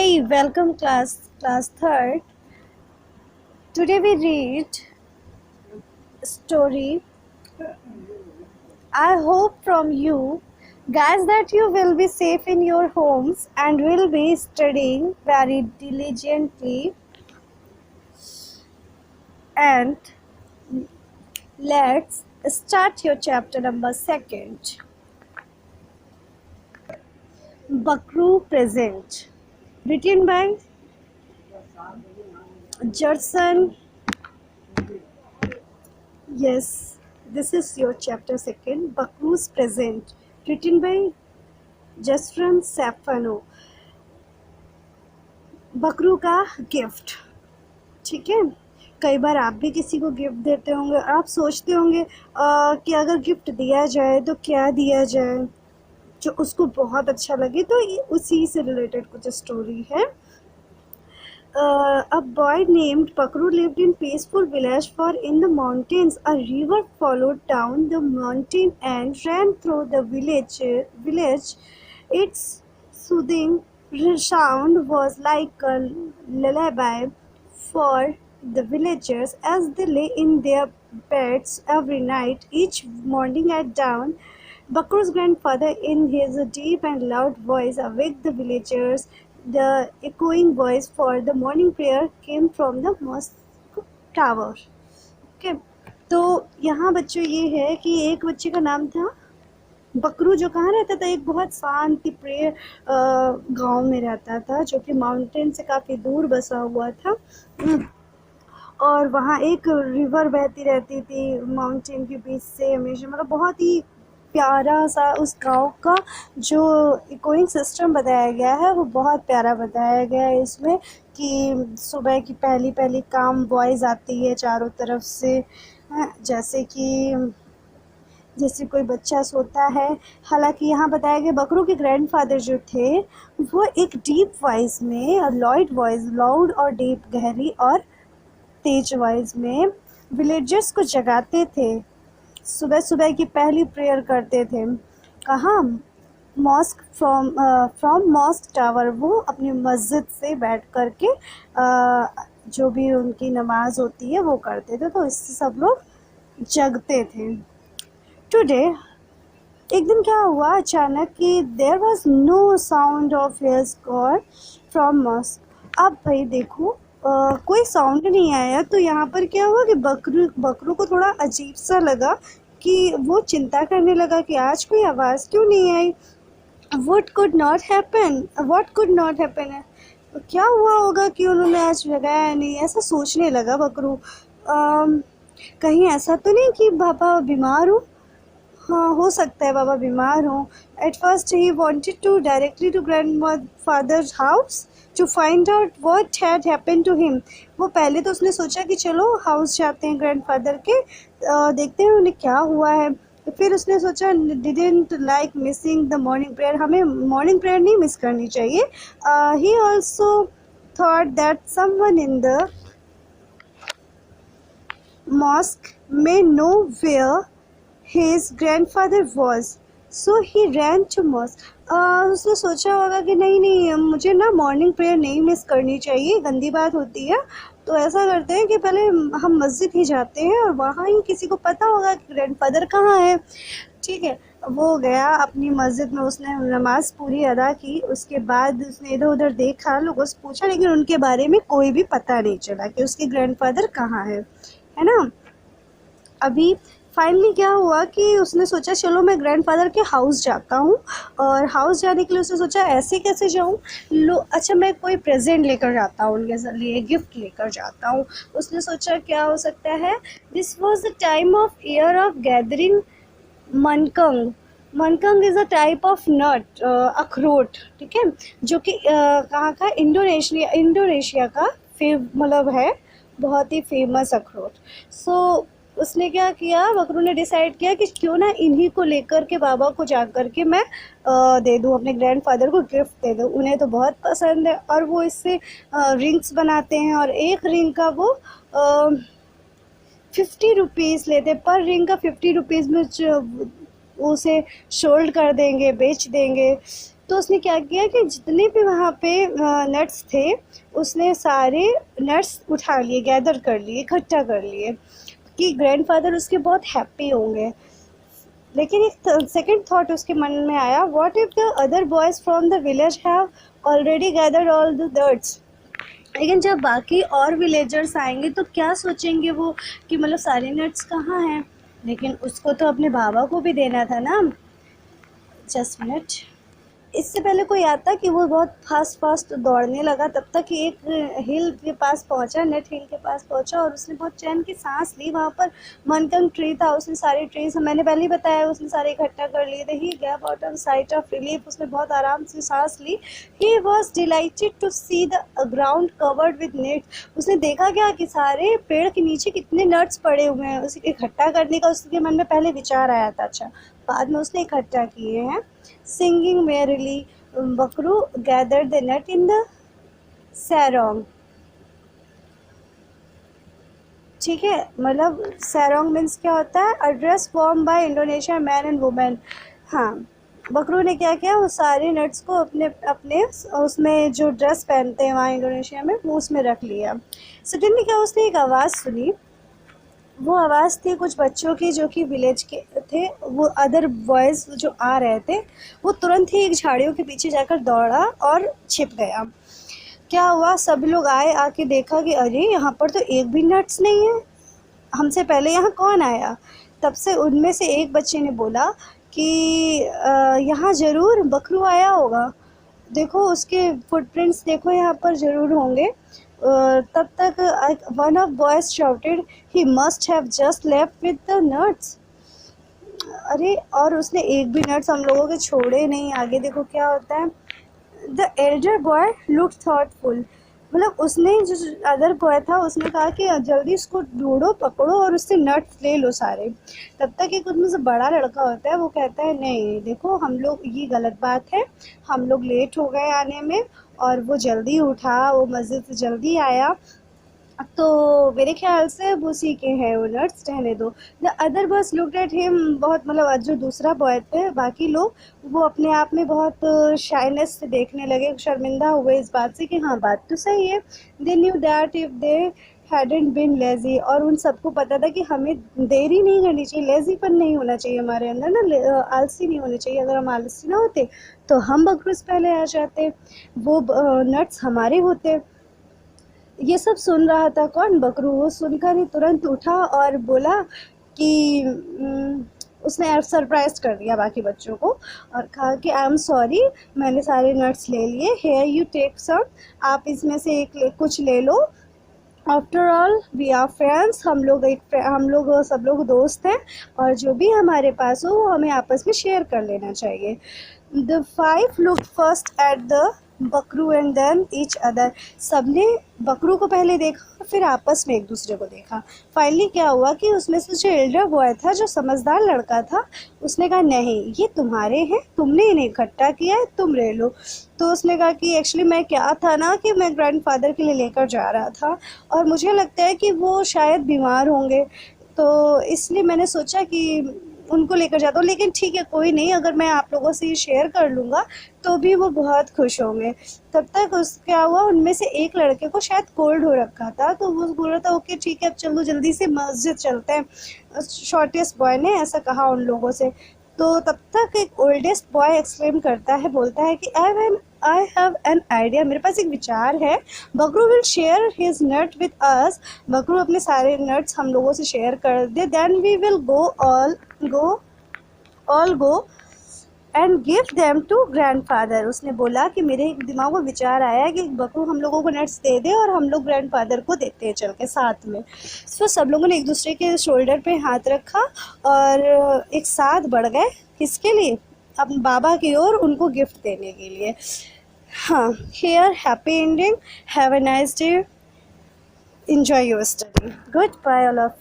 Hi, welcome class third. Today we read story. I hope from you guys that you will be safe in your homes and will be studying very diligently. And let's start your chapter number second. Buckaroo Present, written by Judson. Yes, this is your chapter second. Buckaroo's Present, written by जसरन सैफनो। बकरू का gift. ठीक है, कई बार आप भी किसी को gift देते होंगे और आप सोचते होंगे कि अगर गिफ्ट दिया जाए तो क्या दिया जाए जो उसको बहुत अच्छा लगे। तो ये उसी से रिलेटेड कुछ स्टोरी है। A boy named Pakru lived in peaceful village far in the mountains. A river followed down the mountain and ran through the village. Its soothing sound was like a lullaby for the villagers as they lay in their beds every night. Each morning at dawn, Bakru's grandfather, in his deep and loud voice, awaked the villagers. The echoing voice for the morning prayer came from the mosque tower. Okay. तो यहाँ बच्चों ये है कि एक बच्चे का नाम था बकरू, जो कहाँ रहता था, एक बहुत शांति प्रिय गांव में रहता था जो कि माउंटेन से काफ़ी दूर बसा हुआ था। और वहाँ एक रिवर बहती रहती थी माउंटेन के बीच से हमेशा। मतलब बहुत ही प्यारा सा उस गांव का जो इकोइंग सिस्टम बताया गया है वो बहुत प्यारा बताया गया है इसमें, कि सुबह की पहली पहली काम वॉइस आती है चारों तरफ से, जैसे कोई बच्चा सोता है। हालांकि यहाँ बताया गया बकरू के ग्रैंडफादर जो थे वो एक डीप वॉइस में, लाउड और डीप, गहरी और तेज वॉइस में विलेजर्स को जगाते थे। सुबह सुबह की पहली प्रेयर करते थे। कहाँ? Mosque from mosque tower. वो अपनी मस्जिद से बैठ कर के जो भी उनकी नमाज होती है वो करते थे, तो इससे सब लोग जगते थे। टुडे एक दिन क्या हुआ अचानक कि there was no sound of his god from mosque. अब भाई देखो कोई साउंड नहीं आया, तो यहाँ पर क्या हुआ कि बकरू को थोड़ा अजीब सा लगा कि वो चिंता करने लगा कि आज कोई आवाज़ क्यों नहीं आई। What could not happen? क्या हुआ होगा कि उन्होंने आज जगाया नहीं, ऐसा सोचने लगा बकरू। कहीं ऐसा तो नहीं कि पापा बीमार हो? हाँ, हो सकता है बाबा बीमार हो। At first he wanted to directly to grandfather's house to find out what had happened to him. वो पहले तो उसने सोचा कि चलो हाउस जाते हैं ग्रैंडफादर के, देखते हैं उन्हें क्या हुआ है। फिर उसने सोचा didn't like missing the morning prayer, हमें मॉर्निंग प्रेयर नहीं मिस करनी चाहिए। He also thought that someone in the mosque may know where his grandfather was, so he ran to mosque. उसने सोचा होगा कि नहीं मुझे ना मॉर्निंग प्रेयर नहीं मिस करनी चाहिए, गंदी बात होती है। तो ऐसा करते हैं कि पहले हम मस्जिद ही जाते हैं और वहाँ ही किसी को पता होगा कि ग्रैंडफादर कहाँ है। ठीक है, वो गया अपनी मस्जिद में, उसने नमाज पूरी अदा की। उसके बाद उसने इधर उधर देखा, लोगों से पूछा, लेकिन उनके बारे में कोई भी पता नहीं चला कि उसके ग्रैंडफादर कहाँ है ना। अभी फाइनली क्या हुआ कि उसने सोचा चलो मैं ग्रैंडफादर के हाउस जाता हूँ, और हाउस जाने के लिए उसने सोचा ऐसे कैसे जाऊँ, अच्छा मैं कोई प्रेजेंट लेकर जाता हूँ, उनके लिए गिफ्ट लेकर जाता हूँ। उसने सोचा क्या हो सकता है। This was the time of year of gathering मनकंग is a type of nut, अखरोट। ठीक है, जो कि कहाँ का, इंडोनेशिया का मतलब है बहुत ही फेमस अखरोट। सो उसने क्या किया, बकरू ने डिसाइड किया कि क्यों ना इन्हीं को लेकर के बाबा को जा कर के मैं दे दूँ, अपने ग्रैंडफादर को गिफ्ट दे दूँ। उन्हें तो बहुत पसंद है और वो इससे रिंग्स बनाते हैं, और एक रिंग का वो 50 रुपीज़ लेते, पर रिंग का 50 रुपीज़ में उसे सोल्ड कर देंगे, बेच देंगे। तो उसने क्या किया कि जितने भी वहाँ पे नट्स थे, उसने सारे नट्स उठा लिए, गैदर कर लिए, इकट्ठा कर लिए कि ग्रैंडफादर उसके बहुत हैप्पी होंगे। लेकिन एक सेकंड थॉट उसके मन में आया, what if the other boys from the village have already gathered all the nuts. लेकिन जब बाकी और विलेजर्स आएंगे तो क्या सोचेंगे वो कि मतलब सारे नट्स कहाँ हैं। लेकिन उसको तो अपने बाबा को भी देना था ना। Just minute. इससे पहले कोई आता कि वो बहुत फास्ट दौड़ने लगा, तब तक एक हिल के पास पहुंचा, नेट हिल के पास पहुंचा, और उसने बहुत चैन की सांस ली। वहाँ पर मनकंग ट्री था, उसने सारे ट्रीज, मैंने पहले ही बताया, उसने सारे इकट्ठा कर लिए थे। He gap out of sight of relief, उसने बहुत आराम से सांस ली। He was delighted to see the ground covered with net. उसने देखा क्या कि सारे पेड़ के नीचे कितने नट्स पड़े हुए हैं। उसे इकट्ठा करने का उसके मन में पहले विचार आया था, अच्छा बाद में उसने इकट्ठा किए हैं। Singing merrily, बकरू gathered the nut in the sarong। ठीक है, मतलब sarong मीन्स क्या होता है, a dress worn by Indonesian man and woman। हाँ, बकरू ने क्या किया, वो सारे नट्स को अपने अपने उसमें जो ड्रेस पहनते हैं वहाँ इंडोनेशिया में, वो उसमें रख लिया। सडनली क्या, उसने एक आवाज़ सुनी। वो आवाज़ थी कुछ बच्चों की जो कि विलेज के थे। वो अदर बॉयज़ जो आ रहे थे, वो तुरंत ही एक झाड़ियों के पीछे जाकर दौड़ा और छिप गया। क्या हुआ, सब लोग आए, आके देखा कि अरे यहाँ पर तो एक भी नट्स नहीं है, हमसे पहले यहाँ कौन आया। तब से उनमें से एक बच्चे ने बोला कि यहाँ ज़रूर बकरू आया होगा, देखो उसके फुटप्रिंट्स देखो यहाँ पर ज़रूर होंगे। तब तक one of boys shouted, he must have just left with the nuts. अरे, और उसने एक भी नट्स हम लोगों के छोड़े नहीं। आगे देखो क्या होता है। The Elder boy look thoughtful, मतलब उसने जो अदर बॉय था उसने कहा कि जल्दी उसको ढूंढो, पकड़ो और उससे नट्स ले लो सारे। तब तक एक उनमें से बड़ा लड़का होता है, वो कहता है नहीं देखो हम लोग, ये गलत बात है, हम लोग लेट हो गए आने में, और वो जल्दी उठा, वो मस्जिद से जल्दी आया, तो मेरे ख्याल से वो उसी के हैं वो नट्स, रहने दो। The other boys looked at him, बहुत मतलब जो दूसरा बॉय थे बाकी लोग, वो अपने आप में बहुत शाइनेस से देखने लगे, शर्मिंदा हुए इस बात से कि हाँ बात तो सही है। They knew that if they hadn't been lazy, और उन सबको पता था कि हमें देरी नहीं करनी चाहिए, लेज़ीपन नहीं होना चाहिए हमारे अंदर ना, आलसी नहीं होना चाहिए। अगर हम आलसी ना होते तो हम बकरू से पहले आ जाते, वो नट्स हमारे होते। ये सब सुन रहा था कौन, बकरू। वो सुनकर ही तुरंत उठा और बोला कि उसने सरप्राइज कर दिया बाकी बच्चों को और कहा कि आई एम सॉरी, मैंने सारे नट्स ले लिए, हेयर यू टेक सम, आप इसमें से कुछ ले लो। After all we are friends, हम लोग सब लोग दोस्त हैं, और जो भी हमारे पास हो वो हमें आपस में शेयर कर लेना चाहिए। The five looked first at the Bakru and then each other, सबने बकरू को पहले देखा, फिर आपस में एक दूसरे को देखा। फाइनली क्या हुआ कि उसमें से जो एल्डर बॉय था, जो समझदार लड़का था, उसने कहा नहीं ये तुम्हारे हैं, तुमने इन्हें इकट्ठा किया है, तुम ले लो। तो उसने कहा कि एक्चुअली मैं क्या था ना कि मैं ग्रैंडफादर के लिए लेकर जा रहा था, और मुझे लगता है कि वो शायद बीमार होंगे, तो इसलिए मैंने सोचा कि उनको लेकर जाता हूँ। लेकिन ठीक है, कोई नहीं, अगर मैं आप लोगों से ये शेयर कर लूँगा तो भी वो बहुत खुश होंगे। तब तक क्या हुआ, उनमें से एक लड़के को शायद कोल्ड हो रखा था, तो वो बोल रहा था ओके ठीक है अब चलो जल्दी से मस्जिद चलते हैं। शॉर्टेस्ट बॉय ने ऐसा कहा उन लोगों से। तो तब तक एक ओल्डेस्ट बॉय एक्सक्लेम करता है, बोलता है कि आई हैव एन आइडिया, मेरे पास एक विचार है। Bakru will share his nut with us, Bakru अपने सारे नट्स हम लोगों से शेयर कर दे, then we will go and give them to grandfather. उसने बोला कि मेरे दिमाग में विचार आया कि बकरू हम लोगों को नट्स दे दे और हम लोग ग्रैंडफादर को देते हैं चल के साथ में। तो सब लोगों ने एक दूसरे के शोल्डर पे हाथ रखा और एक साथ बढ़ गए, किसके लिए, अपने बाबा की ओर, उनको गिफ्ट देने के लिए। हाँ, here happy ending, have a nice day, enjoy your study, goodbye all of you।